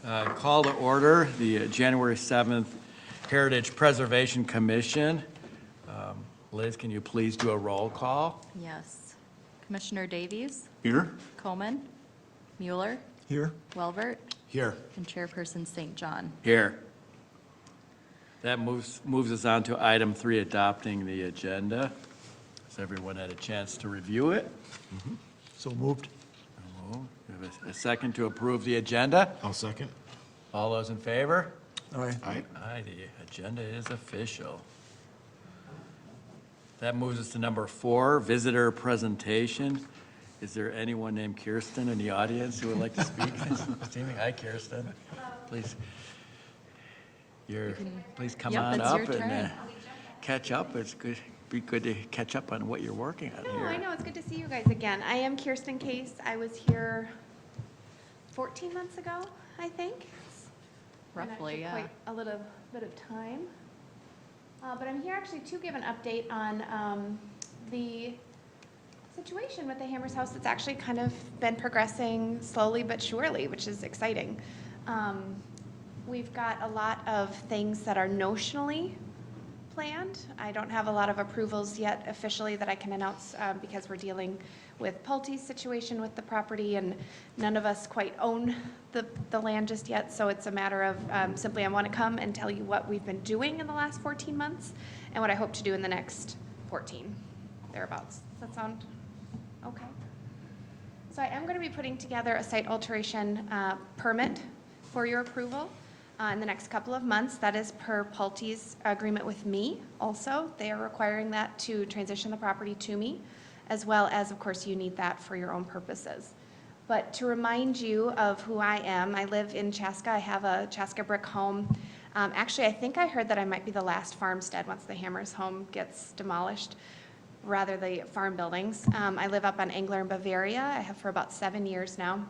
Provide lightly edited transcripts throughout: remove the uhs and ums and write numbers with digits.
Call to order the January 7th Heritage Preservation Commission. Liz, can you please do a roll call? Yes. Commissioner Davies, Here. Coleman, Mueller, Here. Welbert, Here. and Chairperson St. John. Here. That moves us on to item 3, adopting the agenda. Has everyone had a chance to review it? So moved. We have a second to approve the agenda. I'll second. All those in favor? Aye. Aye, the agenda is official. That moves us to number 4, visitor presentation. Is there anyone named Kierstin in the audience who would like to speak? Hi, Kierstin. Please, please come Yep, on it's up your and turn. catch up. It's good, be good to catch up on what you're working on No, here. I know, it's good to see you guys again. I am Kierstin Case. I was here 14 months ago, I think. It's been Roughly, actually yeah. Quite a little bit of time. But I'm here actually to give an update on the situation with the Hammers House that's actually kind of been progressing slowly but surely, which is exciting. We've got a lot of things that are notionally planned. I don't have a lot of approvals yet officially that I can announce because we're dealing with Pulte's situation with the property, and none of us quite own the land just yet, so it's a matter of simply I want to come and tell you what we've been doing in the last 14 months and what I hope to do in the next 14, thereabouts. Does that sound okay? So I am going to be putting together a site alteration permit for your approval in the next couple of months. That is per Pulte's agreement with me also. They are requiring that to transition the property to me, as well as, of course, you need that for your own purposes. But to remind you of who I am, I live in Chaska. I have a Chaska brick home. Actually, I think I heard that I might be the last farmstead once the Hammers home gets demolished, rather the farm buildings. I live up on Engler in Bavaria. I have for about 7 years now.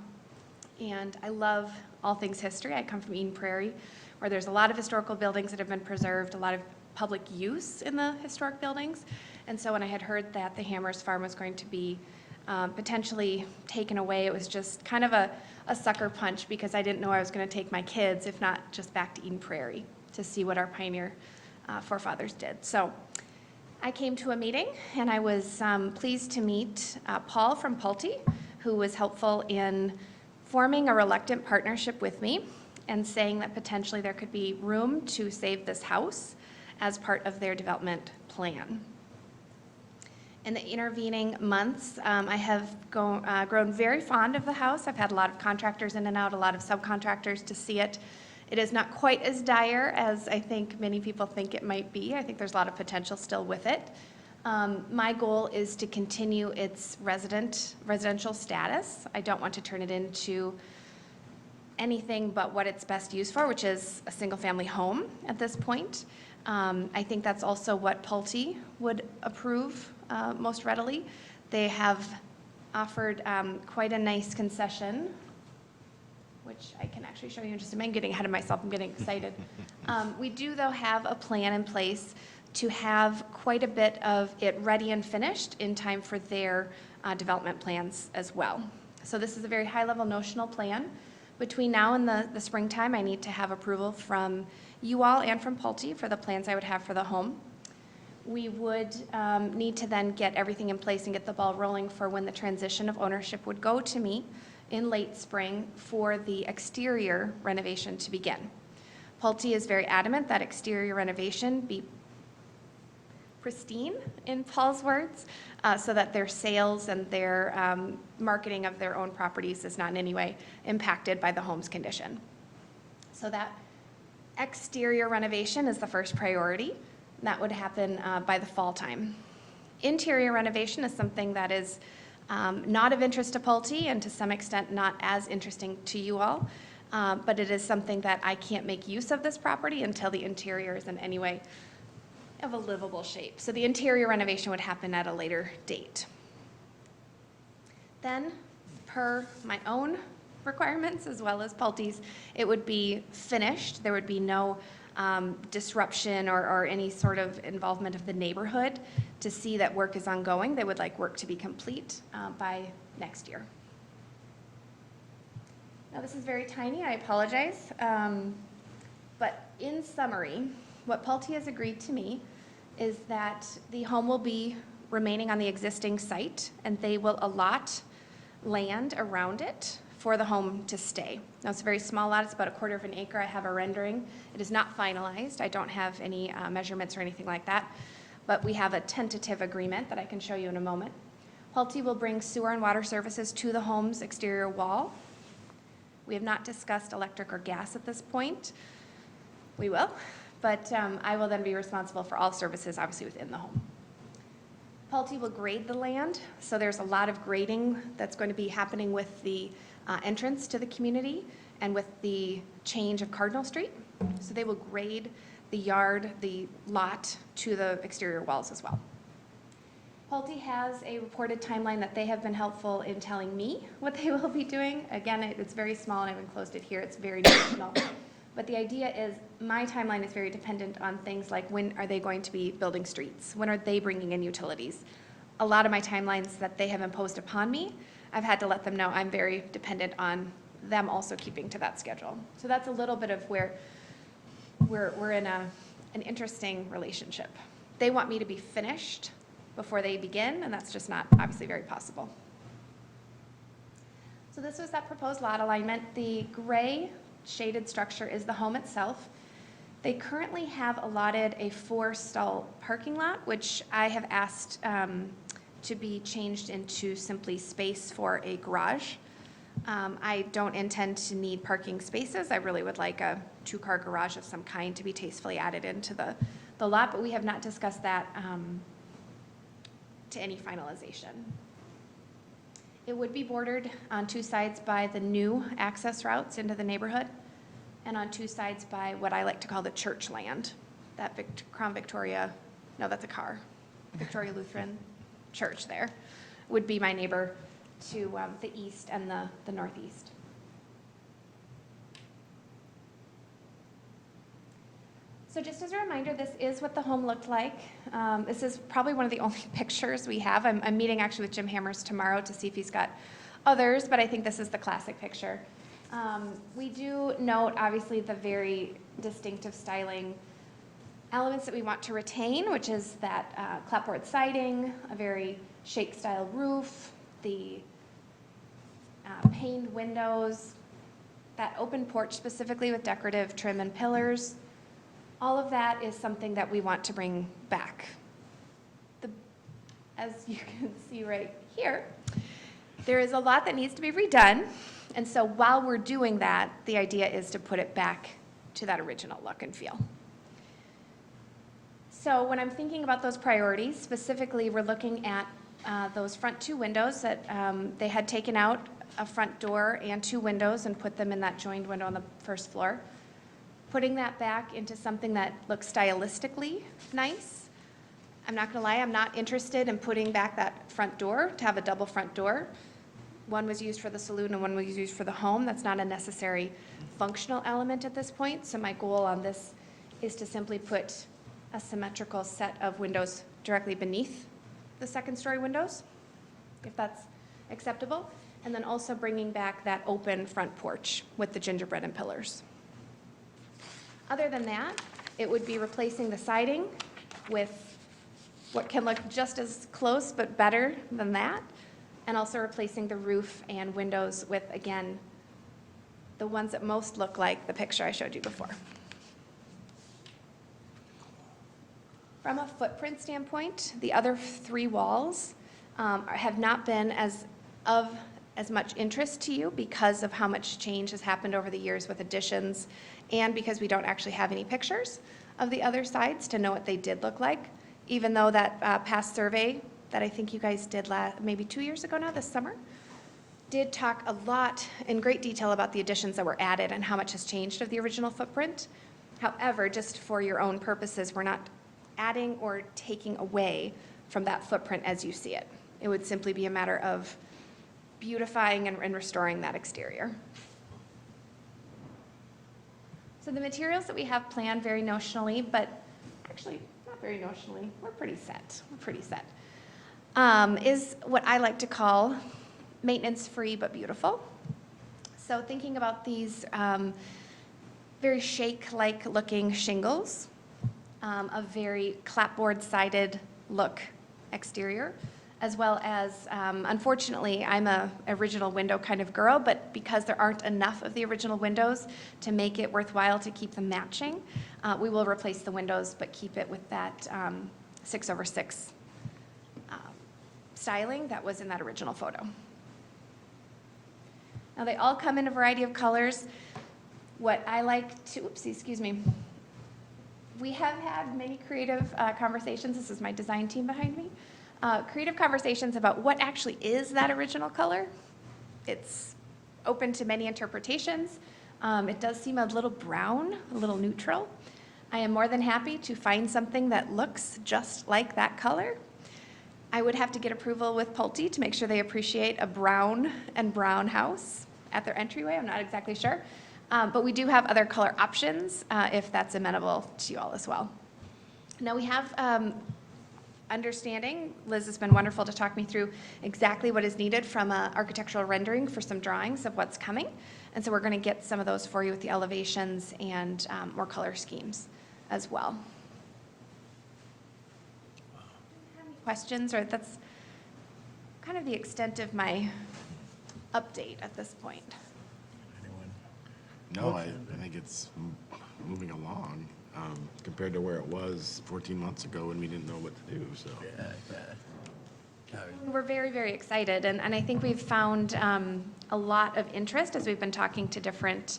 And I love all things history. I come from Eden Prairie, where there's a lot of historical buildings that have been preserved, a lot of public use in the historic buildings. And so when I had heard that the Hammers farm was going to be potentially taken away, it was just kind of a sucker punch, because I didn't know I was going to take my kids, if not just back to Eden Prairie, to see what our pioneer forefathers did. So I came to a meeting, and I was pleased to meet Paul from Pulte, who was helpful in forming a reluctant partnership with me and saying that potentially there could be room to save this house as part of their development plan. In the intervening months, I have grown very fond of the house. I've had a lot of contractors in and out, a lot of subcontractors to see it. It is not quite as dire as I think many people think it might be. I think there's a lot of potential still with it. My goal is to continue its residential status. I don't want to turn it into anything but what it's best used for, which is a single-family home at this point. I think that's also what Pulte would approve most readily. They have offered quite a nice concession, which I can actually show you in just a minute. I'm getting ahead of myself. I'm getting excited. We do, though, have a plan in place to have quite a bit of it ready and finished in time for their development plans as well. So this is a very high-level notional plan. Between now and the springtime, I need to have approval from you all and from Pulte for the plans I would have for the home. We would need to then get everything in place and get the ball rolling for when the transition of ownership would go to me in late spring for the exterior renovation to begin. Pulte is very adamant that exterior renovation be pristine, in Paul's words, so that their sales and their marketing of their own properties is not in any way impacted by the home's condition. So that exterior renovation is the first priority. That would happen by the fall time. Interior renovation is something that is not of interest to Pulte and to some extent not as interesting to you all, but it is something that I can't make use of this property until the interior is in any way of a livable shape. So the interior renovation would happen at a later date. Then, per my own requirements as well as Pulte's, it would be finished. There would be no disruption or any sort of involvement of the neighborhood to see that work is ongoing. They would like work to be complete by next year. Now, this is very tiny, I apologize. But in summary, what Pulte has agreed to me is that the home will be remaining on the existing site, and they will allot land around it for the home to stay. Now, it's a very small lot. It's about 1/4 of an acre. I have a rendering. It is not finalized. I don't have any measurements or anything like that, but we have a tentative agreement that I can show you in a moment. Pulte will bring sewer and water services to the home's exterior wall. We have not discussed electric or gas at this point. We will, but I will then be responsible for all services, obviously, within the home. Pulte will grade the land, so there's a lot of grading that's going to be happening with the entrance to the community and with the change of Cardinal Street. So they will grade the yard, the lot, to the exterior walls as well. Pulte has a reported timeline that they have been helpful in telling me what they will be doing. Again, it's very small, and I've enclosed it here. It's very dimensional. But the idea is my timeline is very dependent on things like when are they going to be building streets? When are they bringing in utilities? A lot of my timelines that they have imposed upon me, I've had to let them know I'm very dependent on them also keeping to that schedule. So that's a little bit of where we're in an interesting relationship. They want me to be finished before they begin, and that's just not obviously very possible. So this was that proposed lot alignment. The gray shaded structure is the home itself. They currently have allotted a 4-stall parking lot, which I have asked to be changed into simply space for a garage. I don't intend to need parking spaces. I really would like a 2-car garage of some kind to be tastefully added into the lot, but we have not discussed that to any finalization. It would be bordered on 2 sides by the new access routes into the neighborhood, and on 2 sides by what I like to call the church land. That Crown Victoria, no, that's a car, Victoria Lutheran Church there, would be my neighbor to the east and the northeast. So just as a reminder, this is what the home looked like. This is probably one of the only pictures we have. I'm meeting actually with Jim Hammers tomorrow to see if he's got others, but I think this is the classic picture. We do note, obviously, the very distinctive styling elements that we want to retain, which is that clapboard siding, a very shake-style roof, the paned windows, that open porch specifically with decorative trim and pillars. All of that is something that we want to bring back. As you can see right here, there is a lot that needs to be redone. And so while we're doing that, the idea is to put it back to that original look and feel. So when I'm thinking about those priorities, specifically we're looking at those front 2 windows that they had taken out a front door and 2 windows and put them in that joined window on the first floor. Putting that back into something that looks stylistically nice. I'm not gonna lie, I'm not interested in putting back that front door to have a double front door. One was used for the saloon and one was used for the home. That's not a necessary functional element at this point. So my goal on this is to simply put a symmetrical set of windows directly beneath the 2nd-story windows, if that's acceptable. And then also bringing back that open front porch with the gingerbread and pillars. Other than that, it would be replacing the siding with what can look just as close but better than that, and also replacing the roof and windows with, again, the ones that most look like the picture I showed you before. From a footprint standpoint, the other 3 walls have not been as much interest to you because of how much change has happened over the years with additions, and because we don't actually have any pictures of the other sides to know what they did look like, even though that past survey that I think you guys did maybe 2 years ago now, this summer, did talk a lot in great detail about the additions that were added and how much has changed of the original footprint. However, just for your own purposes, we're not adding or taking away from that footprint as you see it. It would simply be a matter of beautifying and restoring that exterior. So the materials that we have planned very notionally, but actually not very notionally, we're pretty set, is what I like to call maintenance-free but beautiful. So thinking about these very shake-like looking shingles, a very clapboard-sided look exterior, as well as, unfortunately, I'm a original window kind of girl, but because there aren't enough of the original windows to make it worthwhile to keep them matching, we will replace the windows, but keep it with that 6/6 styling that was in that original photo. Now, they all come in a variety of colors. What I like to, oopsie, excuse me. We have had many creative conversations. This is my design team behind me. Creative conversations about what actually is that original color. It's open to many interpretations. It does seem a little brown, a little neutral. I am more than happy to find something that looks just like that color. I would have to get approval with Pulte to make sure they appreciate a brown and brown house at their entryway. I'm not exactly sure. But we do have other color options if that's amenable to you all as well. Now we have understanding. Liz has been wonderful to talk me through exactly what is needed from an architectural rendering for some drawings of what's coming. And so we're going to get some of those for you with the elevations and more color schemes as well. Any questions? Or that's kind of the extent of my update at this point. No, I think it's moving along compared to where it was 14 months ago when we didn't know what to do, so. Yeah, I bet. We're very, very excited, and I think we've found a lot of interest as we've been talking to different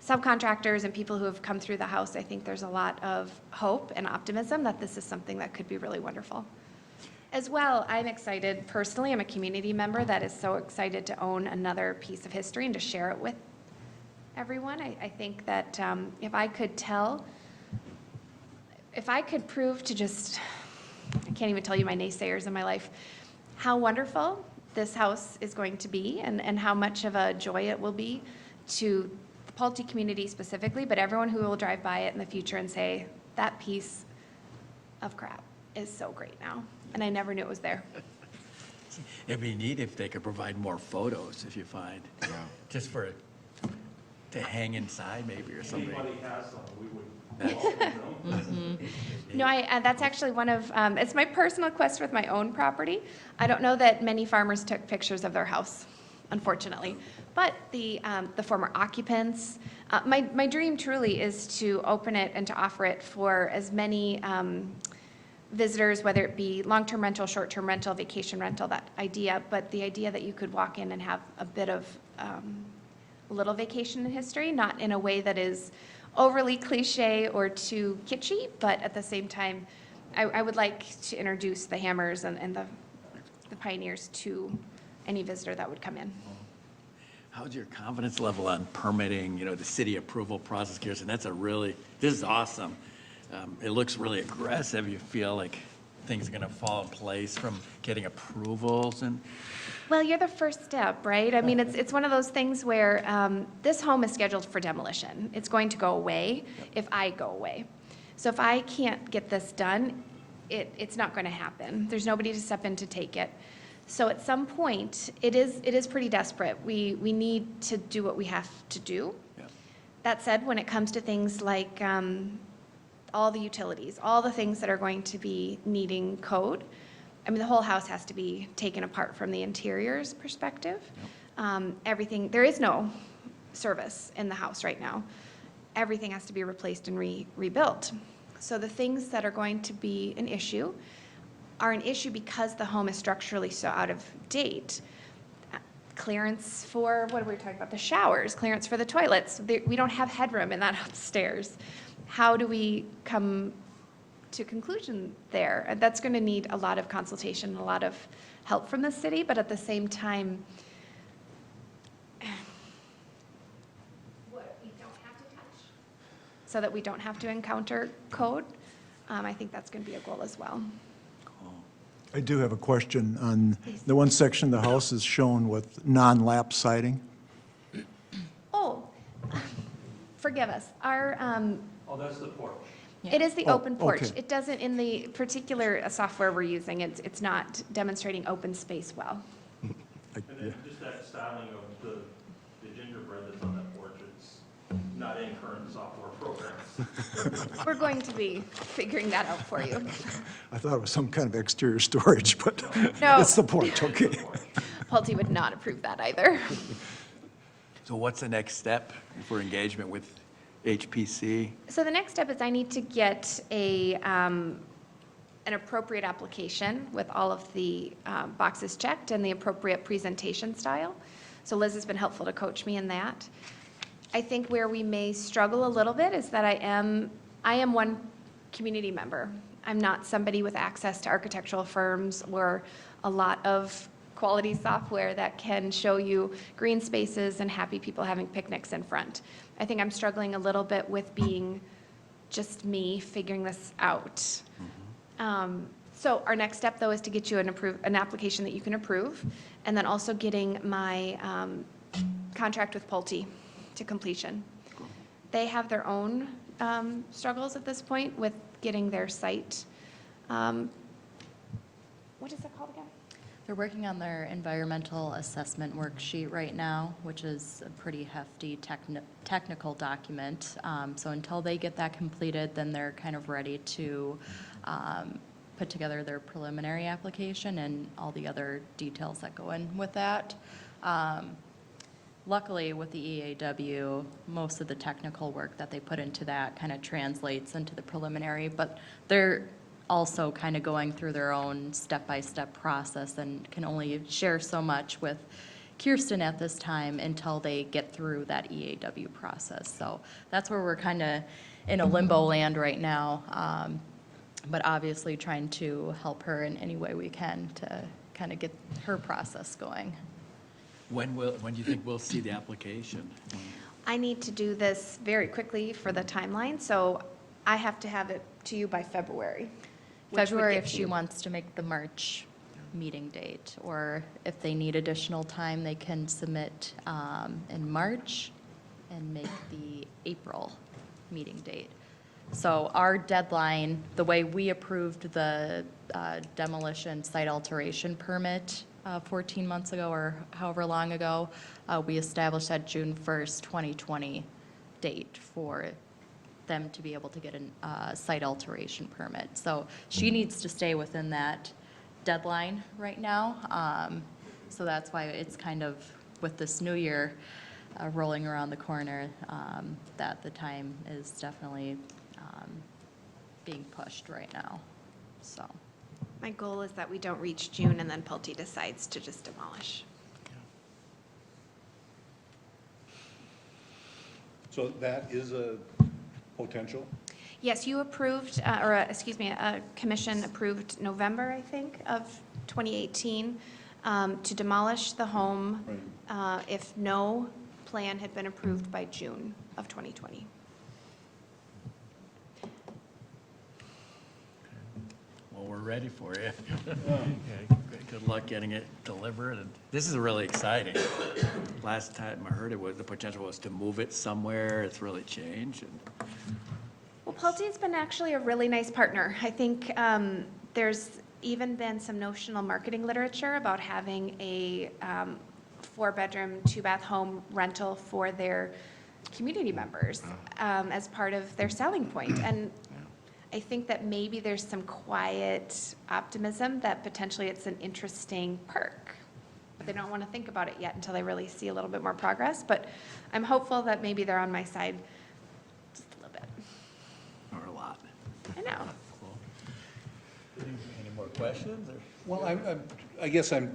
subcontractors and people who have come through the house. I think there's a lot of hope and optimism that this is something that could be really wonderful. As well, I'm excited personally. I'm a community member that is so excited to own another piece of history and to share it with everyone. I think that if I could prove to just, I can't even tell you my naysayers in my life, how wonderful this house is going to be and how much of a joy it will be to the Pulte community specifically, but everyone who will drive by it in the future and say, that piece of crap is so great now, and I never knew it was there. It'd be neat if they could provide more photos, if you find, Yeah. just for, to hang inside maybe or something. Anybody has them, we would welcome them. No, that's actually one of, it's my personal quest with my own property. I don't know that many farmers took pictures of their house, unfortunately. But the former occupants, my dream truly is to open it and to offer it for as many visitors, whether it be long-term rental, short-term rental, vacation rental, that idea. But the idea that you could walk in and have a bit of a little vacation in history, not in a way that is overly cliche or too kitschy, but at the same time, I would like to introduce the Hammers and the Pioneers to any visitor that would come in. How's your confidence level on permitting, the city approval process, Kierstin? This is awesome. It looks really aggressive. You feel like things are going to fall in place from getting approvals and? Well, you're the first step, right? I mean, it's one of those things where this home is scheduled for demolition. It's going to go away if I go away. So if I can't get this done, it's not going to happen. There's nobody to step in to take it. So at some point, it is pretty desperate. We need to do what we have to do. Yeah. That said, when it comes to things like all the utilities, all the things that are going to be needing code, I mean, the whole house has to be taken apart from the interior's perspective. Yep. Everything, there is no service in the house right now. Everything has to be replaced and rebuilt. So the things that are going to be an issue are an issue because the home is structurally so out of date. Clearance for, what are we talking about? The showers, clearance for the toilets. We don't have headroom in that upstairs. How do we come to conclusion there? That's going to need a lot of consultation, a lot of help from the city, but at the same time, what we don't have to touch, so that we don't have to encounter code, I think that's going to be a goal as well. I do have a question on the one section of the house is shown with non-lap siding. Oh, forgive us. Our, Oh, that's the porch. it is the Oh, open porch. okay. It doesn't, in the particular software we're using, it's not demonstrating open space well. And then just that styling of the gingerbread, not in current software programs. We're going to be figuring that out for you. I thought it was some kind of exterior storage, but No. that's the point, okay. Pulte would not approve that either. So what's the next step for engagement with HPC? So the next step is I need to get an appropriate application with all of the boxes checked and the appropriate presentation style. So Liz has been helpful to coach me in that. I think where we may struggle a little bit is that I am one community member. I'm not somebody with access to architectural firms or a lot of quality software that can show you green spaces and happy people having picnics in front. I think I'm struggling a little bit with being just me figuring this out. So our next step, though, is to get you an application that you can approve, and then also getting my contract with Pulte to completion. They have their own struggles at this point with getting their site. What is it called again? They're working on their environmental assessment worksheet right now, which is a pretty hefty technical document. So until they get that completed, then they're kind of ready to put together their preliminary application and all the other details that go in with that. Luckily, with the EAW, most of the technical work that they put into that kind of translates into the preliminary, but they're also kind of going through their own step-by-step process and can only share so much with Kierstin at this time until they get through that EAW process. So that's where we're kind of in a limbo land right now, but obviously trying to help her in any way we can to kind of get her process going. When do you think we'll see the application? I need to do this very quickly for the timeline, so I have to have it to you by February. which would February get if she you- wants to make the March meeting date, or if they need additional time, they can submit in March and make the April meeting date. So our deadline, the way we approved the demolition site alteration permit 14 months ago or however long ago, we established that June 1st, 2020 date for them to be able to get a site alteration permit. So she needs to stay within that deadline right now. So that's why it's kind of, with this new year rolling around the corner, that the time is definitely being pushed right now, so. My goal is that we don't reach June and then Pulte decides to just demolish. So that is a potential? Yes, you approved, excuse me, a commission approved November, I think, of 2018 to demolish the home if no plan had been approved by June of 2020. Well, we're ready for you. Good luck getting it delivered. And this is really exciting. Last time I heard it was, the potential was to move it somewhere. It's really changed. And Well, Pulte's been actually a really nice partner. I think there's even been some notional marketing literature about having a 4-bedroom, 2-bath home rental for their community members as part of their selling point. And I think that maybe there's some quiet optimism that potentially it's an interesting perk. But they don't want to think about it yet until they really see a little bit more progress. But I'm hopeful that maybe they're on my side just a little bit. or a lot. I know. Cool. Any more questions? Or? Well, I guess I'm,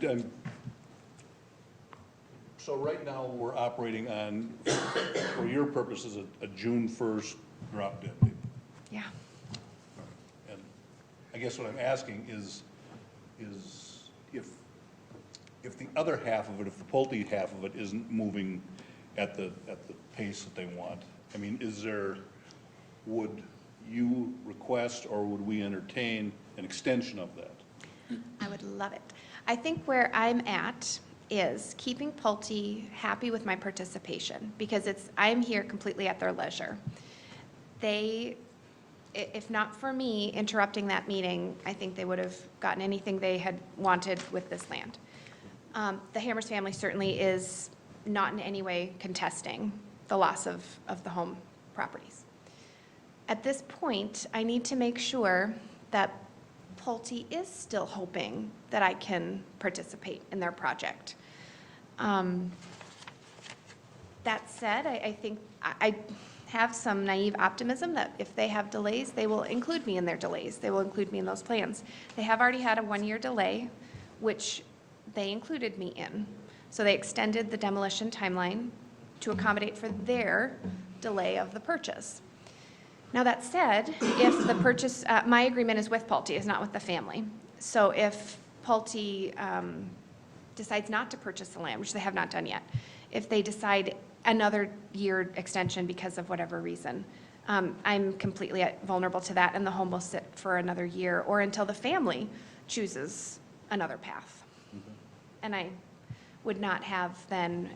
so right now, we're operating on, for your purposes, a June 1st drop dead date. Yeah. And I guess what I'm asking is if the other half of it, if the Pulte half of it isn't moving at the pace that they want, I mean, would you request or would we entertain an extension of that? I would love it. I think where I'm at is keeping Pulte happy with my participation because I'm here completely at their leisure. They, if not for me interrupting that meeting, I think they would have gotten anything they had wanted with this land. The Hammers family certainly is not in any way contesting the loss of the home properties. At this point, I need to make sure that Pulte is still hoping that I can participate in their project. That said, I think I have some naive optimism that if they have delays, they will include me in their delays. They will include me in those plans. They have already had a 1-year delay, which they included me in. So they extended the demolition timeline to accommodate for their delay of the purchase. Now, that said, if the purchase, my agreement is with Pulte, is not with the family. So if Pulte decides not to purchase the land, which they have not done yet, if they decide another year extension because of whatever reason, I'm completely vulnerable to that, and the home will sit for another year or until the family chooses another path. And I would not have then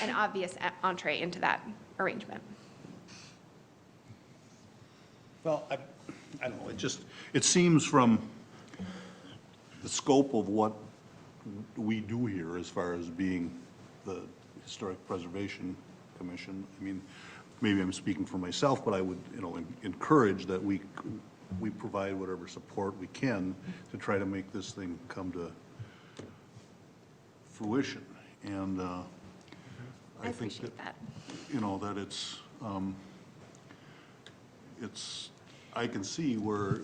an obvious entree into that arrangement. Well, I don't know, it seems from the scope of what we do here as far as being the Historic Preservation Commission, I mean, maybe I'm speaking for myself, but I would, encourage that we provide whatever support we can to try to make this thing come to fruition. And I I think appreciate that. that I can see where,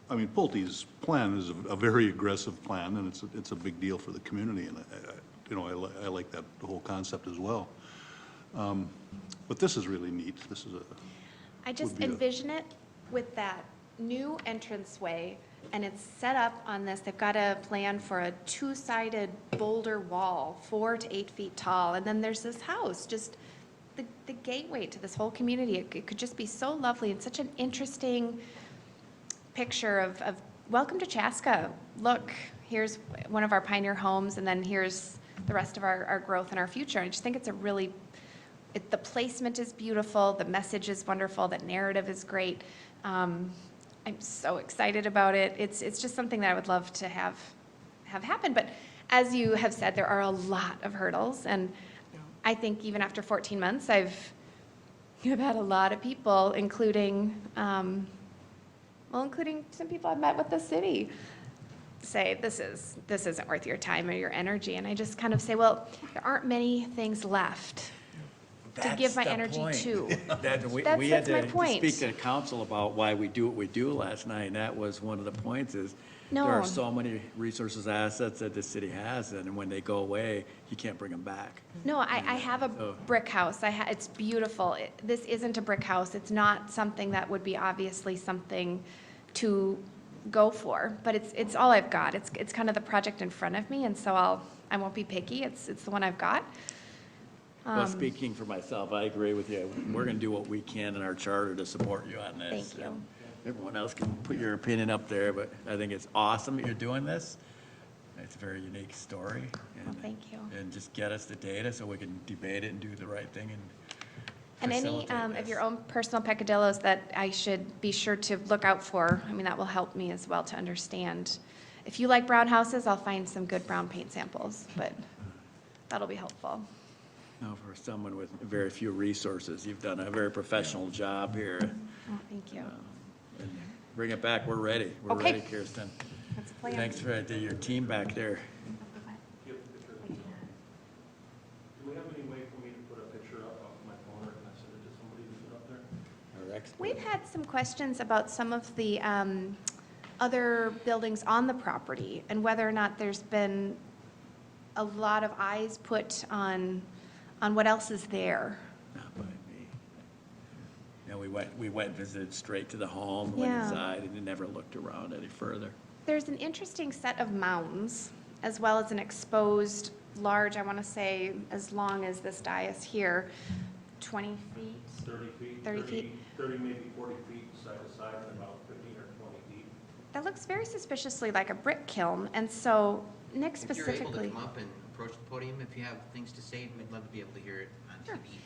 I mean, Pulte's plan is a very aggressive plan, and it's a big deal for the community, and I like that, the whole concept as well. But this is really neat. This is I just would be a- envision it with that new entranceway, and it's set up on this, they've got a plan for a 2-sided boulder wall, 4 to 8 feet tall, and then there's this house, just the gateway to this whole community. It could just be so lovely and such an interesting picture of welcome to Chaska. Look, here's one of our pioneer homes, and then here's the rest of our growth and our future. I just think it's the placement is beautiful, the message is wonderful, the narrative is great. I'm so excited about it. It's just something that I would love to have happen. But as you have said, there are a lot of hurdles, and I think even after 14 months, I've had a lot of people, including some people I've met with the city, say this isn't worth your time or your energy. And I just kind of say, well, there aren't many things left to give my energy to. We had That's my to point. speak to the council about why we do what we do last night, and that was one of the points is there No. are so many resources, assets that the city has, and when they go away, you can't bring them back. No, I have a brick house. It's beautiful. This isn't a brick house. It's not something that would be obviously something to go for, but it's all I've got. It's kind of the project in front of me, and so I won't be picky. It's the one I've got. Well, speaking for myself, I agree with you. We're going to do what we can in our charter to support you on this. Thank you. Everyone else can put your opinion up there, but I think it's awesome that you're doing this. It's a very unique story. Well, thank you. And just get us the data so we can debate it and do the right thing And any facilitate of this. your own personal peccadillos that I should be sure to look out for, I mean, that will help me as well to understand. If you like brown houses, I'll find some good brown paint samples, but that'll be helpful. No, for someone with very few resources, you've done a very professional job here. Oh, thank you. And bring it back, we're ready. We're Okay. ready, Kierstin. That's a plan. Thanks for your team back there. Do we have any way for me to put a picture up off my phone, or can I send it to somebody to put up there? Our expert. We've had some questions about some of the other buildings on the property and whether or not there's been a lot of eyes put on what else is there. Not by me. Yeah, we went and visited straight to the home, went Yeah. inside, and never looked around any further. There's an interesting set of mounds, as well as an exposed, large, I want to say, as long as this dais here, 20 feet. 30 feet? 30 feet. 30, maybe 40 feet side to side, and about 15 or 20 feet. That looks very suspiciously like a brick kiln, and so Nick If you're able to specifically. come up and approach the podium, if you have things to say, we'd love to be able to hear it on Sure. TV.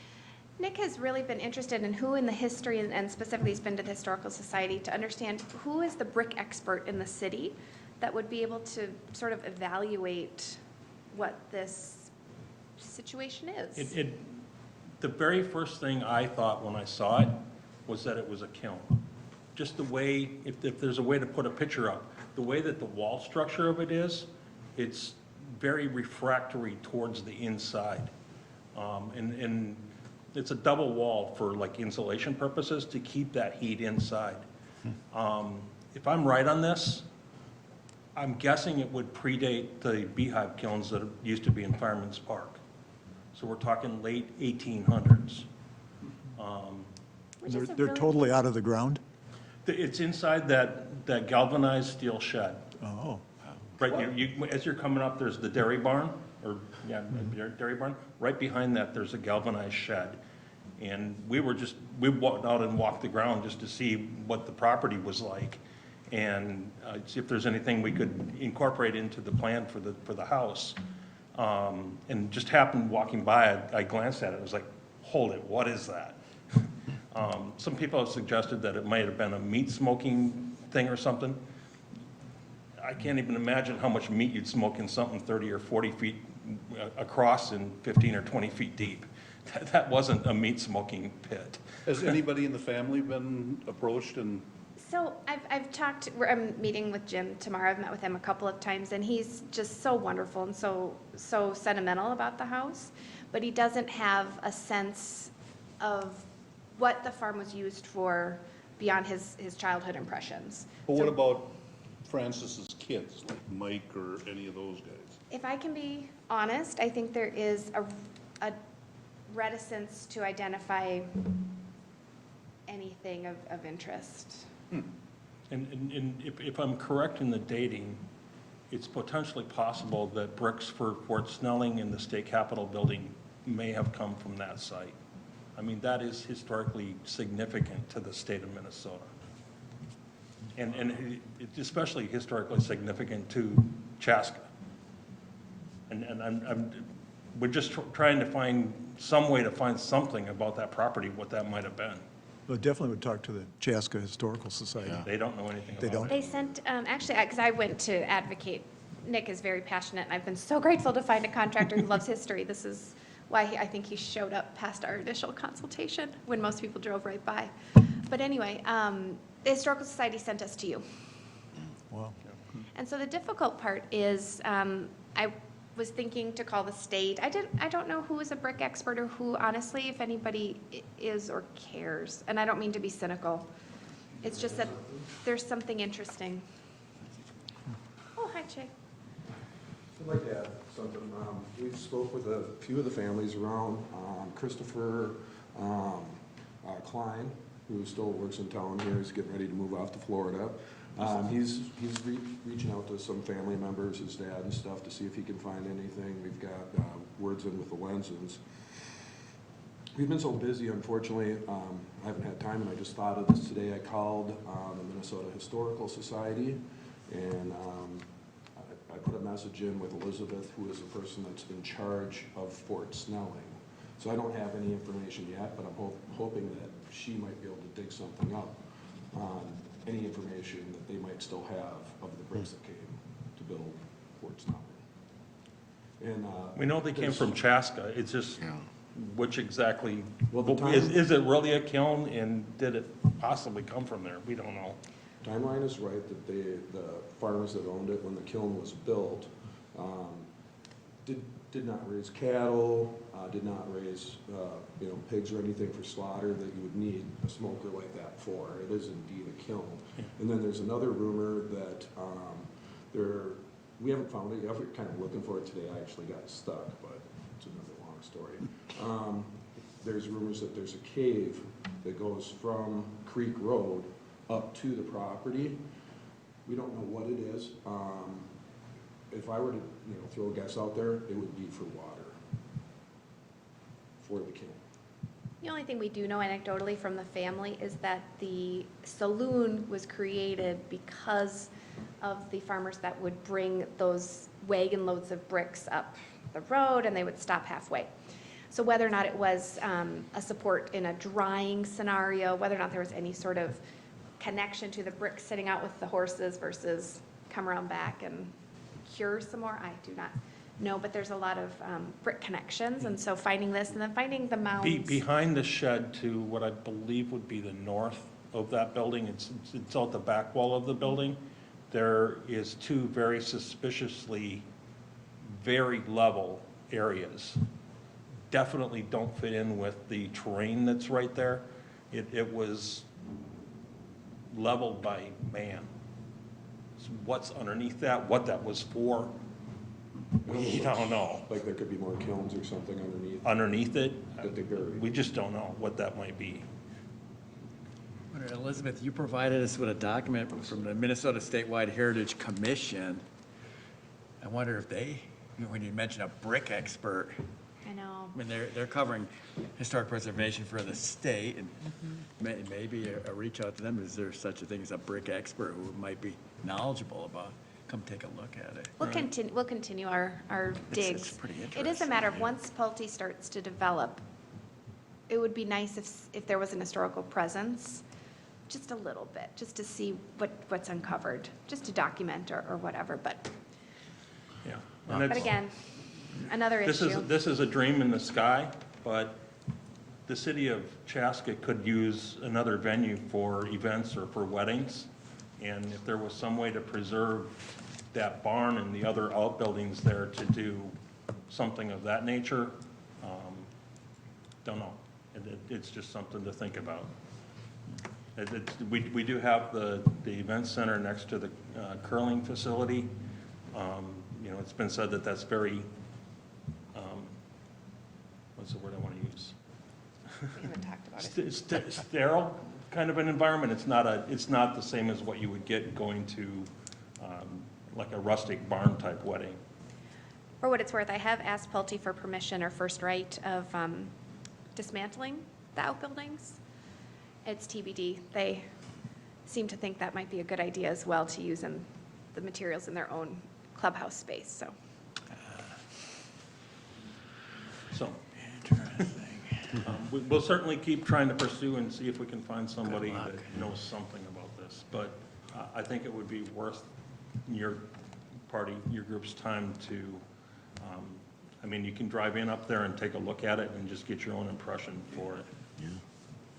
Nick has really been interested in who in the history, and specifically he's been to the Historical Society, to understand who is the brick expert in the city that would be able to sort of evaluate what this situation is. The very first thing I thought when I saw it was that it was a kiln. Just the way, if there's a way to put a picture up, the way that the wall structure of it is, it's very refractory towards the inside. And it's a double wall for like insulation purposes to keep that heat inside. If I'm right on this, I'm guessing it would predate the beehive kilns that used to be in Fireman's Park. So we're talking late 1800s. Which is a They're really- totally out of the ground? It's inside that galvanized steel shed. Oh, Right, as you're coming up, there's the dairy barn, dairy barn. Right behind that, there's a galvanized shed. And we walked out and walked the ground just to see what the property was like. And see if there's anything we could incorporate into the plan for the house. And just happened walking by, I glanced at it, I was like, hold it, what is that? Some people have suggested that it might have been a meat smoking thing or something. I can't even imagine how much meat you'd smoke in something 30 or 40 feet across and 15 or 20 feet deep. That wasn't a meat smoking pit. Has anybody in the family been approached and? So I've talked, I'm meeting with Jim tomorrow. I've met with him a couple of times, and he's just so wonderful and so sentimental about the house. But he doesn't have a sense of what the farm was used for beyond his childhood impressions. But what So about Francis's kids, like Mike or any of those guys? if I can be honest, I think there is a reticence to identify anything of interest. And if I'm correct in the dating, it's potentially possible that bricks for Fort Snelling and the state capitol building may have come from that site. I mean, that is historically significant to the state of Minnesota. And it's especially historically significant to Chaska. And we're just trying to find some way to find something about that property, what that might have been. well, definitely would talk to the Chaska Historical Society. They don't know anything They about don't? it. They sent, actually, because I went to advocate, Nick is very passionate, and I've been so grateful to find a contractor who loves history. This is why I think he showed up past our initial consultation, when most people drove right by. But anyway, the Historical Society sent us to you. Wow. And so the difficult part is, I was thinking to call the state. I don't know who is a brick expert or who, honestly, if anybody is or cares. And I don't mean to be cynical. It's just that there's something interesting. Oh, hi, Jay. I'd like to add something. We've spoke with a few of the families around. Christopher Klein, who still works in town here, is getting ready to move off to Florida. He's reaching out to some family members, his dad and stuff, to see if he can find anything. We've got words in with the Lensons. We've been so busy, unfortunately, I haven't had time, and I just thought of this today. I called the Minnesota Historical Society, and I put a message in with Elizabeth, who is the person that's in charge of Fort Snelling. So I don't have any information yet, but I'm hoping that she might be able to dig something up on any information that they might still have of the bricks that came to build Fort Snelling. And We know they came from Chaska, it's just, Yeah. which exactly, Well, the is it really a kiln, and did it possibly come from there? We don't know. timeline is right that the farmers that owned it when the kiln was built did not raise cattle, did not raise pigs or anything for slaughter that you would need a smoker like that for. It is indeed a kiln. And then there's another rumor that we haven't found it yet. We're kind of looking for it today. I actually got stuck, but it's another long story. There's rumors that there's a cave that goes from Creek Road up to the property. We don't know what it is. If I were to, throw a guess out there, it would be for water, for the kiln. The only thing we do know anecdotally from the family is that the saloon was created because of the farmers that would bring those wagon loads of bricks up the road, and they would stop halfway. So whether or not it was a support in a drying scenario, whether or not there was any sort of connection to the bricks sitting out with the horses versus come around back and cure some more, I do not know, but there's a lot of brick connections, and so finding this and then finding the mounds. Behind the shed to what I believe would be the north of that building, it's out the back wall of the building, there is two very suspiciously very level areas. Definitely don't fit in with the terrain that's right there. It was leveled by man. So what's underneath that, what that was for, we don't know. Like there could be more kilns or something underneath. Underneath it, That they buried. we just don't know what that might be. Elizabeth, you provided us with a document from the Minnesota Statewide Heritage Commission. I wonder if they, when you mention a brick expert, I know. I mean, they're covering historic preservation for the state, and maybe a reach out to them. Is there such a thing as a brick expert who might be knowledgeable about? Come take a look at it. We'll continue our digs. It's pretty It is a interesting, matter of yeah. once Pulte starts to develop, it would be nice if there was an historical presence, just a little bit, just to see what's uncovered, just to document or whatever, but Yeah. And it's- again, another This issue. this is a dream in the sky, but the city of Chaska could use another venue for events or for weddings. And if there was some way to preserve that barn and the other outbuildings there to do something of that nature, don't know. It's just something to think about. We do have the event center next to the curling facility. You know, it's been said that that's very, what's the word I want to use? We haven't talked about it. Sterile kind of an environment. It's not the same as what you would get going to like a rustic barn type wedding. For what it's worth, I have asked Pulte for permission or first right of dismantling the outbuildings. It's TBD. They seem to think that might be a good idea as well, to use the materials in their own clubhouse space, so. So we'll certainly keep trying to pursue and see if we can find somebody Good luck. that knows something about this. But I think it would be worth your group's time to, I mean, you can drive in up there and take a look at it and just get your own impression for it.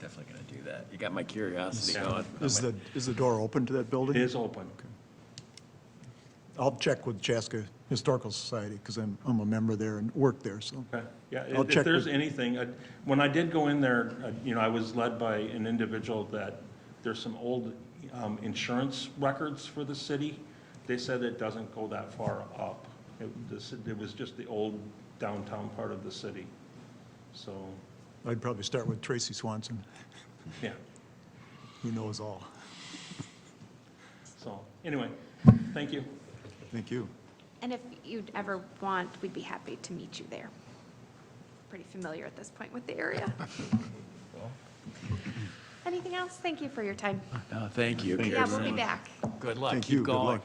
Definitely gonna do that. You got my curiosity Yeah. going. Is the door open to that building? It is open. I'll check with Chaska Historical Society, because I'm a member there and work there, so. Okay, yeah, I'll if check there's with- anything, when I did go in there, you know, I was led by an individual that there's some old insurance records for the city. They said it doesn't go that far up. It was just the old downtown part of the city. So, I'd probably start with Tracy Swanson, yeah, who knows all. so, anyway, thank you. Thank you. And if you'd ever want, we'd be happy to meet you there. Pretty familiar at this point with the area. Anything else? Thank you for your time. No, thank you, Yeah, we'll be Kierstin. back. Good luck. Thank Keep you. Good going. luck.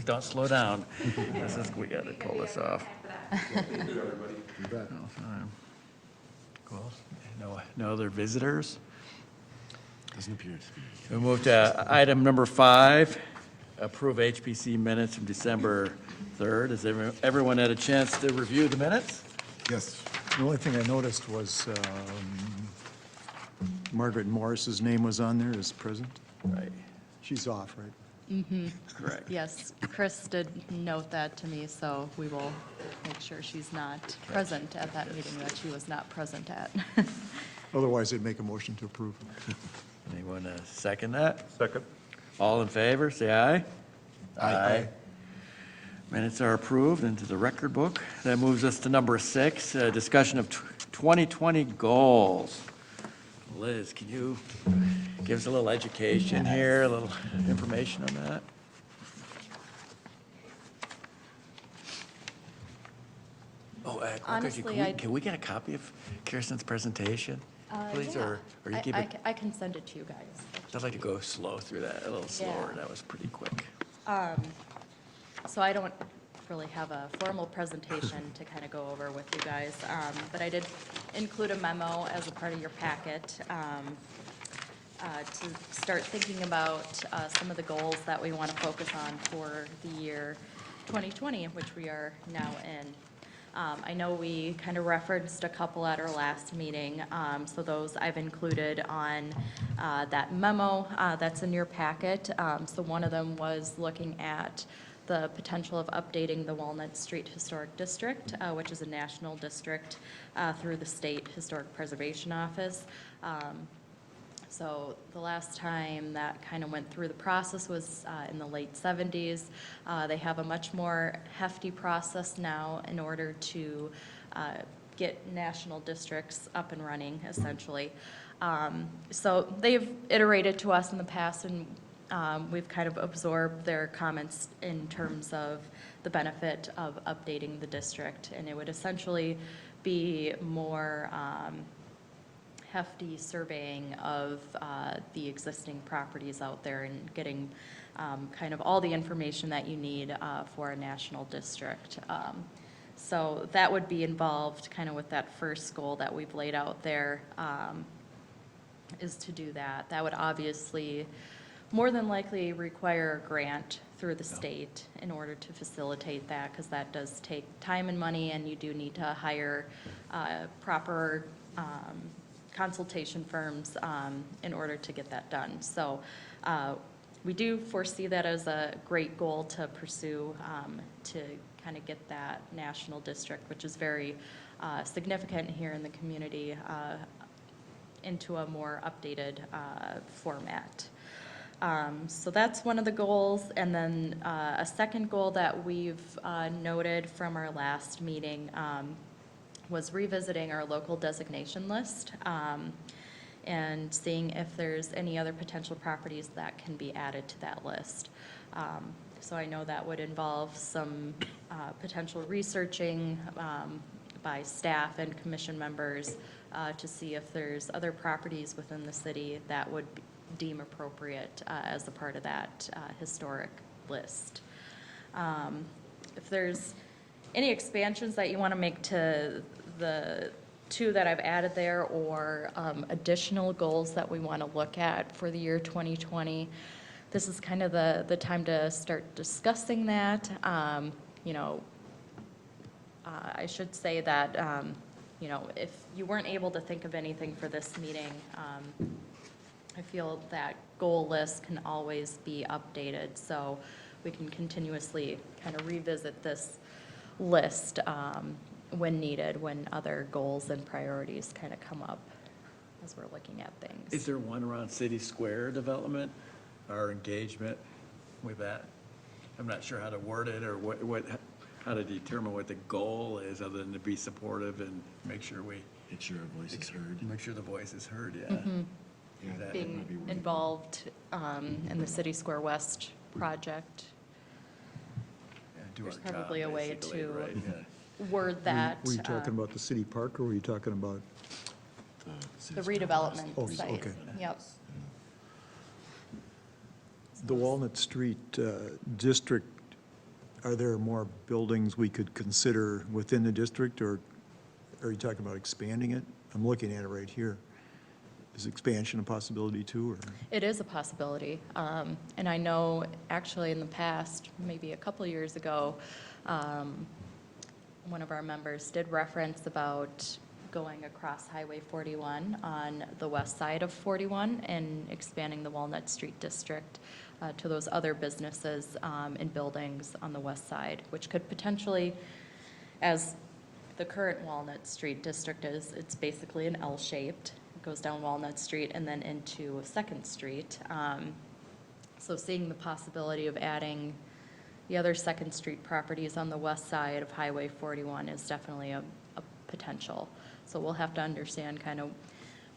Don't slow down. We gotta pull this off. You bet. Cool. No other visitors? Doesn't appear to be. We move to item number 5, approve HPC minutes from December 3rd. Has everyone had a chance to review the minutes? Yes. The only thing I noticed was Margaret Morris's name was on there as present. Right, She's off, right? correct. Yes, Chris did note that to me, so we will make sure she's not present at that meeting that she was not present at. Otherwise, I'd make a motion to approve. Anyone second that? Second. All in favor, say aye. Aye. Minutes are approved into the record book. That moves us to number 6, discussion of 2020 goals. Liz, can you give us a little education here, a little information on that? Oh, Honestly, can we get a copy of Kierstin's presentation, please? Yeah. Or you give it, I can send it to you guys. I'd like to go slow through that, a little slower. Yeah. That was pretty quick. So I don't really have a formal presentation to kind of go over with you guys, but I did include a memo as a part of your packet to start thinking about some of the goals that we want to focus on for the year. 2020, which we are now in. I know we kind of referenced a couple at our last meeting, so those I've included on that memo that's in your packet. So one of them was looking at the potential of updating the Walnut Street Historic District, which is a national district through the State Historic Preservation Office. So the last time that kind of went through the process was in the late 70s. They have a much more hefty process now in order to get national districts up and running, essentially. So they've iterated to us in the past, and we've kind of absorbed their comments in terms of the benefit of updating the district. And it would essentially be more hefty surveying of the existing properties out there and getting kind of all the information that you need for a national district. So that would be involved kind of with that first goal that we've laid out there, is to do that. That would obviously more than likely require a grant through the state in order to facilitate that, because that does take time and money, and you do need to hire proper consultation firms in order to get that done. So we do foresee that as a great goal to pursue, to kind of get that national district, which is very significant here in the community, into a more updated format. So that's one of the goals. And then a second goal that we've noted from our last meeting was revisiting our local designation list and seeing if there's any other potential properties that can be added to that list. So I know that would involve some potential researching by staff and commission members to see if there's other properties within the city that would deem appropriate as a part of that historic list. If there's any expansions that you want to make to the two that I've added there, or additional goals that we want to look at for the year 2020, this is kind of the time to start discussing that. You know, I should say that, you know, if you weren't able to think of anything for this meeting, I feel that goal list can always be updated, so we can continuously kind of revisit this list when needed, when other goals and priorities kind of come up as we're looking at things. Is there one around City Square development, our engagement with that? I'm not sure how to word it or how to determine what the goal is, other than to be supportive and make sure we. Make sure our voice is heard. Make sure the voice is heard, yeah. Yeah, that Being might be one. involved in the City Square West project. Yeah, do There's our job, probably a way basically, to right, yeah. word that. Were you talking about the city park, or were you talking about? The redevelopment Oh, site. okay. Yep. The Walnut Street district, are there more buildings we could consider within the district, or are you talking about expanding it? I'm looking at it right here. Is expansion a possibility too, or? It is a possibility. And I know actually in the past, maybe a couple years ago, one of our members did reference about going across Highway 41 on the west side of 41 and expanding the Walnut Street district to those other businesses and buildings on the west side, which could potentially, as the current Walnut Street district is, it's basically an L-shaped. It goes down Walnut Street and then into 2nd Street. So seeing the possibility of adding the other 2nd Street properties on the west side of Highway 41 is definitely a potential. So we'll have to understand kind of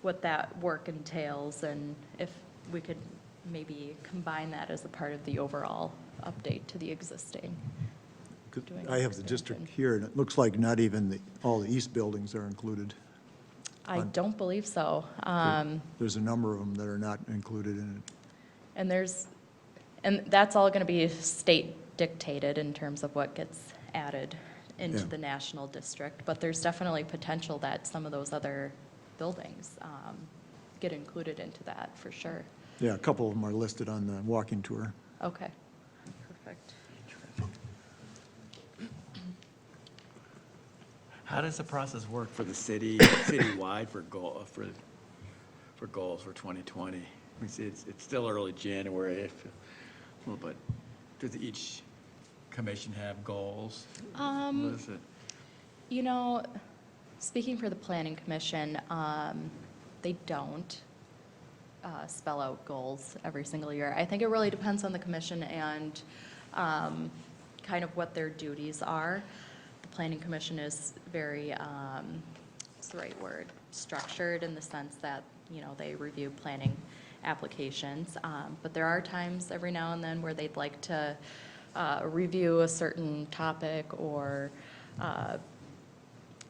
what that work entails, and if we could maybe combine that as a part of the overall update to the existing. doing I an have the district expansion. here, and it looks like not even all the east buildings are included. I don't believe so. There's a number of them that are not included in it. And that's all going to be state dictated in terms of what gets added into Yeah. the national district. But there's definitely potential that some of those other buildings get included into that, for sure. Yeah, a couple of them are listed on the walking tour. Okay, perfect. How does the process work for the city, citywide for goals for 2020? We see it's still early January, but does each commission have goals? What is it? You know, speaking for the Planning Commission, they don't spell out goals every single year. I think it really depends on the commission and kind of what their duties are. The Planning Commission is very, what's the right word, structured in the sense that, you know, they review planning applications. But there are times every now and then where they'd like to review a certain topic or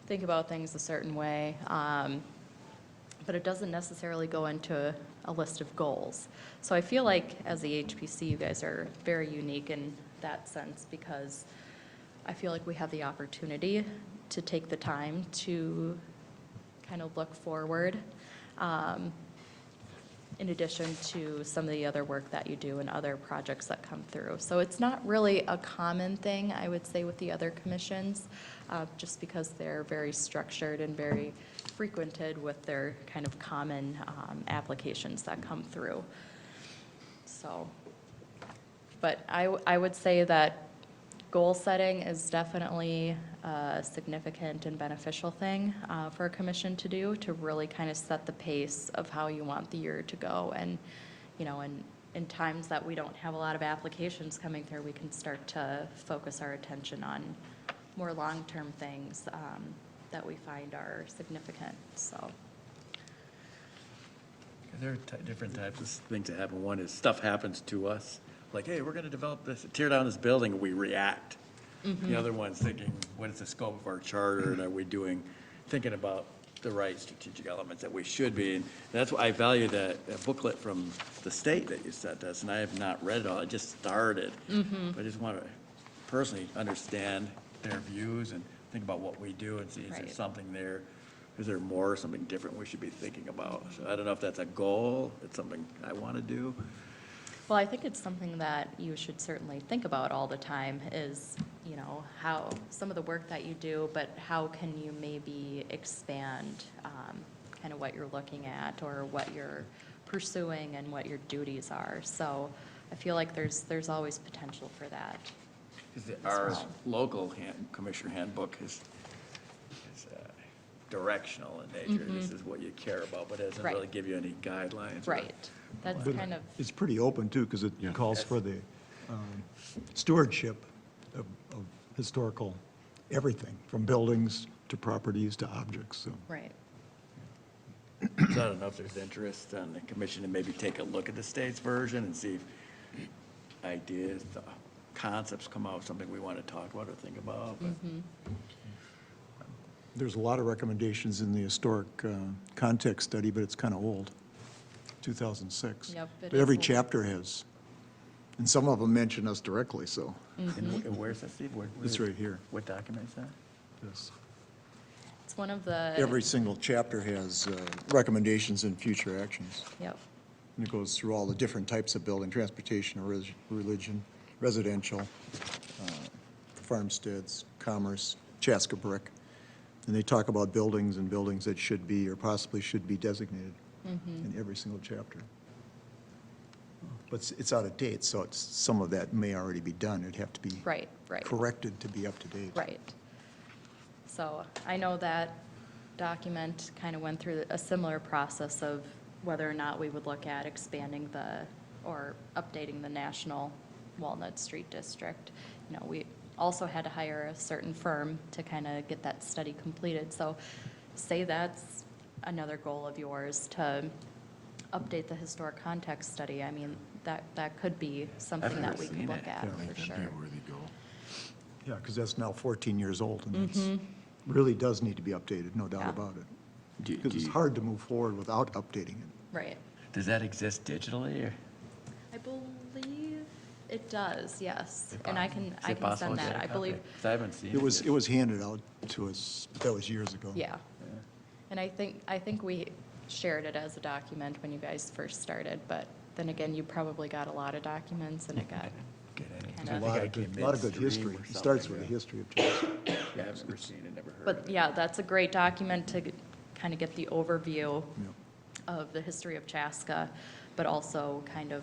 think about things a certain way. But it doesn't necessarily go into a list of goals. So I feel like as the HPC, you guys are very unique in that sense because I feel like we have the opportunity to take the time to kind of look forward, in addition to some of the other work that you do and other projects that come through. So it's not really a common thing, I would say, with the other commissions, just because they're very structured and very frequented with their kind of common applications that come through. So, but I would say that goal setting is definitely a significant and beneficial thing for a commission to do, to really kind of set the pace of how you want the year to go. And, you know, in times that we don't have a lot of applications coming through, we can start to focus our attention on more long-term things that we find are significant, so. There are different types of things that happen. One is stuff happens to us, like, hey, we're going to develop this, tear down this building, and we react. The other one's thinking, what is the scope of our charter, and are we thinking about the right strategic elements that we should be? And that's why I value that booklet from the state that you sent us, and I have not read it all. I just started. But I just want to personally understand their views and think about what we do and see, is there Right. something there? Is there more, something different we should be thinking about? So I don't know if that's a goal, it's something I want to do. Well, I think it's something that you should certainly think about all the time is, you know, how, some of the work that you do, but how can you maybe expand kind of what you're looking at or what you're pursuing and what your duties are. So I feel like there's always potential for that. Our well. local commissioner handbook is directional in nature. This is what you care about, but it doesn't Right. really give you any guidelines. Right. That's But kind of, it's pretty open, too, because it Yeah. calls for the stewardship of historical everything, from buildings to properties to objects, so. right. So I don't know if there's interest on the commission to maybe take a look at the state's version and see if ideas, concepts come out, something we want to talk about or think about. But There's a lot of recommendations in the historic context study, but it's kind of old, 2006. Yep, it But every is old. chapter has, and some of them mention us directly, so. and where's that, Steve? It's right here. What document is that? Yes. It's one of the. Every single chapter has recommendations and future actions. Yep. And it goes through all the different types of building, transportation, religion, residential, farmsteads, commerce, Chaska brick. And they talk about buildings and buildings that should be or possibly should be designated in every single chapter. But it's out of date, so some of that may already be done. It'd have to be Right. corrected to be up to date. Right. So I know that document kind of went through a similar process of whether or not we would look at expanding or updating the National Walnut Street District. You know, we also had to hire a certain firm to kind of get that study completed. So say that's another goal of yours, to update the historic context study. I mean, that could be something never that we could seen look it. at, Yeah. I think for that'd sure. be a worthy goal. Yeah, because that's now 14 years old, and it's, really does need to be updated, no doubt Yeah. about it. Do Because it's you- hard to move forward without updating it. Right. Does that exist digitally, or? I believe it does, yes. Is it And I possible- can, is I it can possible send to get that. a I copy? believe, 'Cause I haven't seen it. It was yet. handed out to us, but that was years ago. yeah. And I think we shared it as a document when you guys first started, but then again, you probably got a lot of documents and it got Get any. kind kind A of. lot I of came good, lot of good midstream history. or He starts something, with a yeah. history of Chaska. Yeah, I've never seen it, never heard of But it. yeah, that's a great document to kind of get the overview Yeah. of the history of Chaska, but also kind of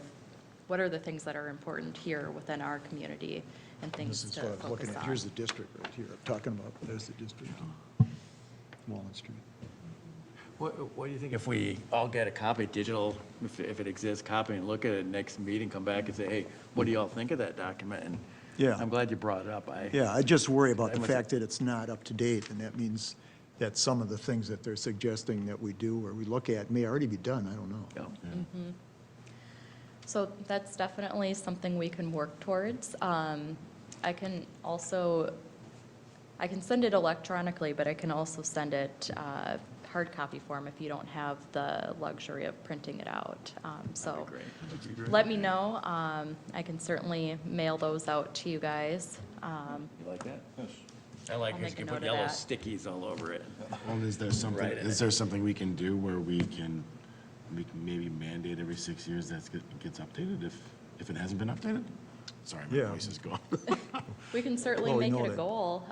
what are the things that are important here within our community and This things is to what I was looking focus at. on. Here's the district right here. I'm talking about, there's the district. Walnut Street. What do you think if we all get a copy, digital, if it exists, copy and look at it, next meeting, come back and say, hey, what do y'all think of that document? And Yeah. I'm glad you brought it up. Yeah, I just worry about I the must- fact that it's not up to date, and that means that some of the things that they're suggesting that we do or we look at may already be done, I don't know. Yeah. So that's definitely something we can work towards. I can also, I can send it electronically, but I can also send it hard copy form if you don't have the luxury of printing it out. So let me know. I can certainly mail those out to you guys. You like that? Yes. I like I'll it. make You a can note put of yellow that. stickies all over it. Well, is there something, Right in is it. there something we can do where we can maybe mandate every 6 years that gets updated if it hasn't been updated? Sorry, my Yeah. voice is gone. We can certainly Well, we make know it a that- goal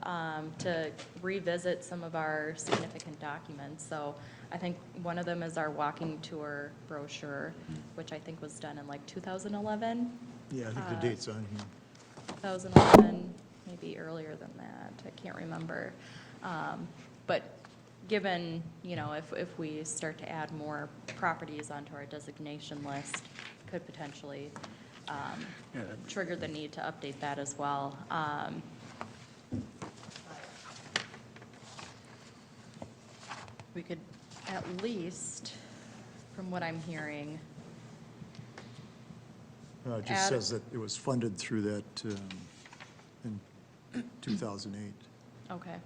to revisit some of our significant documents. So I think one of them is our walking tour brochure, which I think was done in like 2011. Yeah, I think the date's on here. 2011, maybe earlier than that, I can't remember. But given, you know, if we start to add more properties onto our designation list, could potentially Yeah, that'd be- trigger the need to update that as well. We could at least, from what I'm hearing, It just Add- says that it was funded through that in 2008. okay,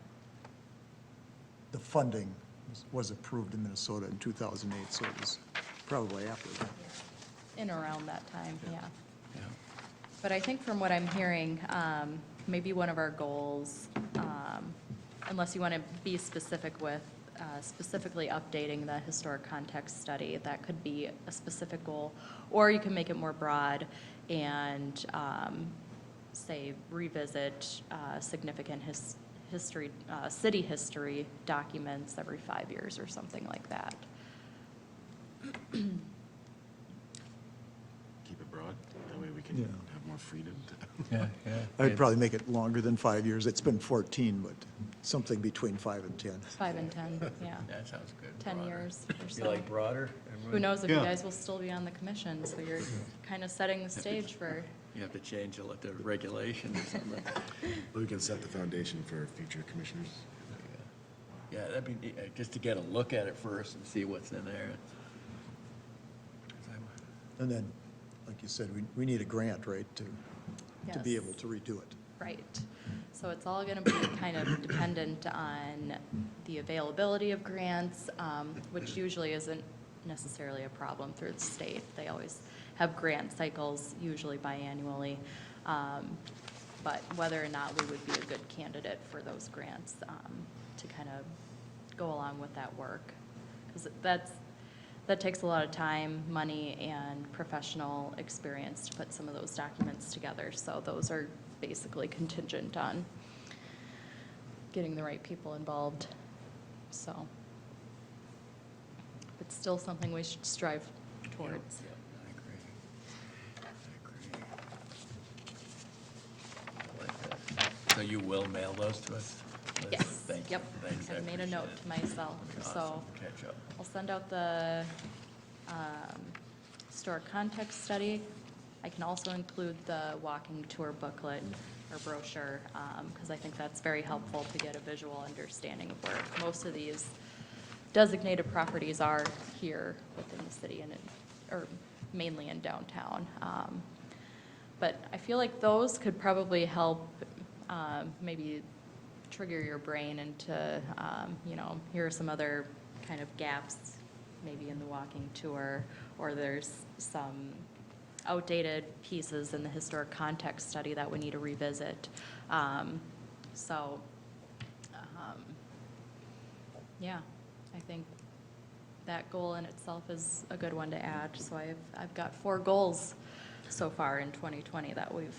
The funding was approved in Minnesota in 2008, so it was probably after that. in around that time, yeah. Yeah. But I think from what I'm hearing, maybe one of our goals, unless you want to be specific with, specifically updating the historic context study, that could be a specific goal. Or you can make it more broad and, say, revisit significant history, city history documents every 5 years or something like that. Keep it broad, that way we can Yeah. have more freedom to. Yeah, yeah. I'd probably make it longer than 5 years. It's been 14, but something between 5 and 10. 5 and 10, yeah. That sounds good. 10 Broader. years or so. You like broader? Who knows if you Yeah. guys will still be on the commission, so you're kind of setting the stage for, You have to change the regulation or something. We can set the foundation for future commissioners. Yeah, that'd be neat, just to get a look at it first and see what's in there. And then, like you said, we need a grant, right, to be Yes. able to redo it. right. So it's all going to be kind of dependent on the availability of grants, which usually isn't necessarily a problem through the state. They always have grant cycles, usually biannually. But whether or not we would be a good candidate for those grants to kind of go along with that work. Because that takes a lot of time, money, and professional experience to put some of those documents together. So those are basically contingent on getting the right people involved. So it's still something we should strive towards. Yeah, I agree. I like that. So you will mail those to us? Liz? Yes, Thank you. yep. Thanks, I I've made a appreciate note it. to myself, It'll be so awesome to catch up. I'll send out the historic context study. I can also include the walking tour booklet or brochure, because I think that's very helpful to get a visual understanding of where most of these designated properties are here within the city and, or mainly in downtown. But I feel like those could probably help maybe trigger your brain into, you know, here are some other kind of gaps maybe in the walking tour, or there's some outdated pieces in the historic context study that we need to revisit. Yeah, I think that goal in itself is a good one to add. So I've got 4 goals so far in 2020 that we've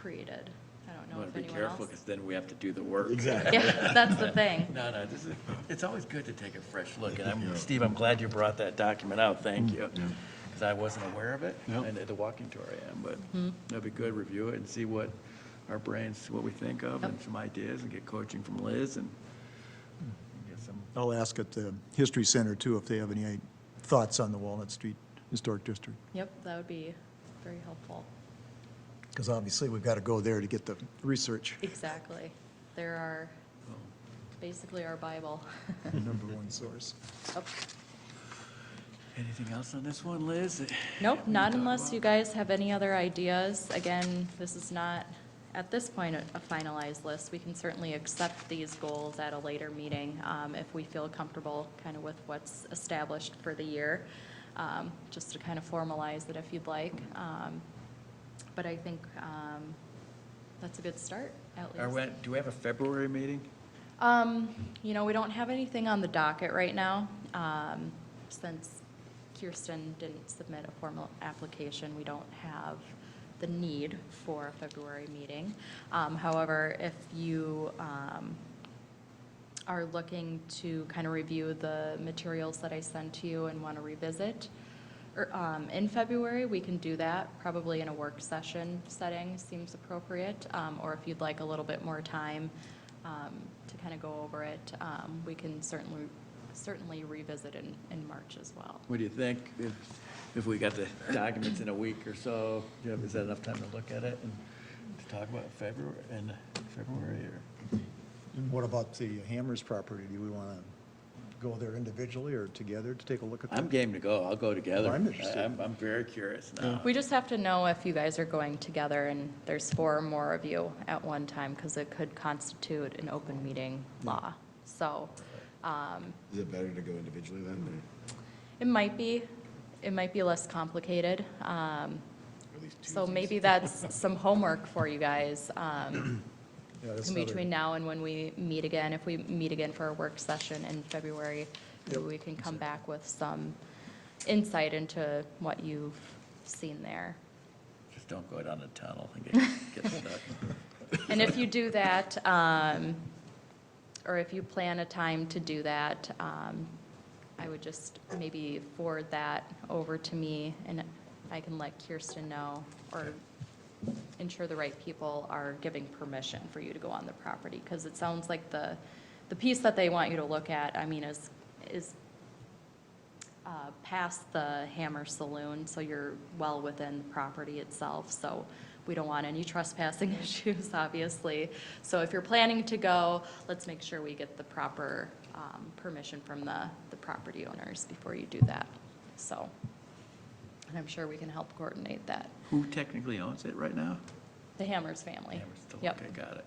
created. I don't You know want if to be anyone careful, else. because then we have to do the work. Yeah, that's the thing. No, it's always good to take a fresh look, and Steve, I'm glad you brought that document out, thank you. Because I wasn't aware of it, and at the walking tour I am, but that'd be good, review it and see what our brains, what we think of, and some ideas, and get coaching from Liz, and get some, I'll ask at the History Center too if they have any thoughts on the Walnut Street Historic District. Yep, that would be very helpful. Because obviously we've got to go there to get the research. Exactly. There are basically our Bible. Number one source. Oh, anything else on this one, Liz? nope, We not can talk unless about? you guys have any other ideas. Again, this is not, at this point, a finalized list. We can certainly accept these goals at a later meeting if we feel comfortable kind of with what's established for the year, just to kind of formalize it if you'd like. But I think that's a good start, at least. Do we have a February meeting? You know, we don't have anything on the docket right now. Since Kierstin didn't submit a formal application, we don't have the need for a February meeting. However, if you are looking to kind of review the materials that I sent to you and want to revisit, in February, we can do that, probably in a work session setting seems appropriate, or if you'd like a little bit more time to kind of go over it, we can certainly revisit in March as well. What do you think, if we got the documents in a week or so, is that enough time to look at it and to talk about February, or? And what about the Hammers property? Do we want to go there individually or together to take a look at that? I'm game to go, I'll go together. Well, I'm interested. I'm very curious now. We just have to know if you guys are going together and there's 4 or more of you at one time, because it could constitute an open meeting law. So, Is it better to go individually then, it might be less complicated. or at least So Tuesdays? maybe that's some homework for you guys, Yeah, that's in another- between now and when we meet again. If we meet again for a work session in February, maybe we can come back with some insight into what you've seen there. Just don't go down the tunnel and get stuck. And if you do that, or if you plan a time to do that, I would just maybe forward that over to me, and I can let Kierstin know, or ensure the right people are giving permission for you to go on the property, because it sounds like the piece that they want you to look at, I mean, is past the Hammer Saloon, so you're well within the property itself, so we don't want any trespassing issues, obviously. So if you're planning to go, let's make sure we get the proper permission from the property owners before you do that, so. And I'm sure we can help coordinate that. Who technically owns it right now? The Hammers family. Hammers still- Yep. Okay, got it.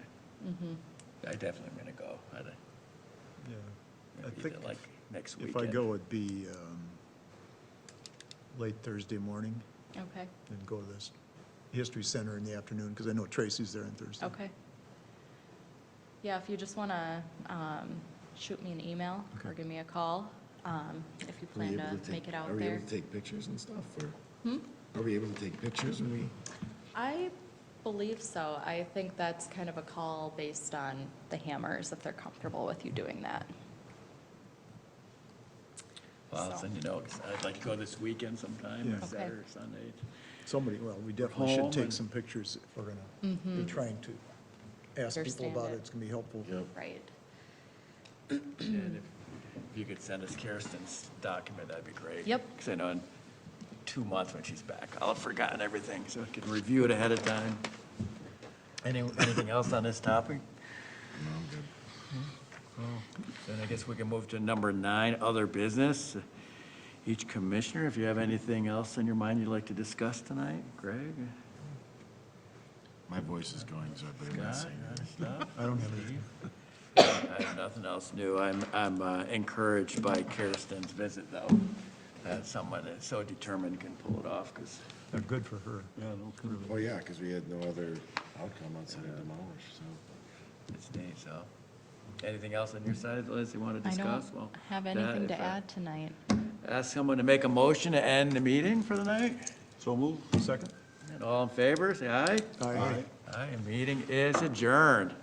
I definitely am gonna go. Yeah. I Maybe think like next if weekend. I go, it'd be late Thursday morning, Okay, and go to this History Center in the afternoon, because I know Tracy's there on Thursday. okay. Yeah, if you just want to shoot me an email or Okay. give me a call, if you plan to make it out Are we there. able to take pictures and stuff, or? Hmm? Are we able to take pictures when we? I believe so. I think that's kind of a call based on the Hammers, if they're comfortable with you doing that. Well, I'll So. send you know, 'cause I'd like to go this weekend sometime, Yeah. or Okay. Saturday or Sunday. Somebody, well, we definitely Home should take and- some pictures if we're going to be trying to ask people Understand about it. it. It's going to be helpful. Yep. Right. And if you could send us Kierstin's document, that'd be great. Yep. Because I know in 2 months when she's back, I'll have forgotten everything, so I can review it ahead of time. Anything else on this topic? No, I'm good. Then I guess we can move to number 9, other business. Each commissioner, if you have anything else on your mind you'd like to discuss tonight, Greg? My voice is going, so I better not Scott, say you got that. stuff? I don't have anything. I have nothing else new. I'm encouraged by Kierstin's visit, though. That someone that's so determined can pull it off, because They're good for her. Well, yeah, because we had no other outcome outside of demolish, so. it's neat, so. Anything else on your side, Liz, you want to I discuss? don't Well, have that, anything if to I add tonight. Ask someone to make a motion to end the meeting for the night? So move. Second? All in favor, say aye. Aye. Aye, meeting is adjourned.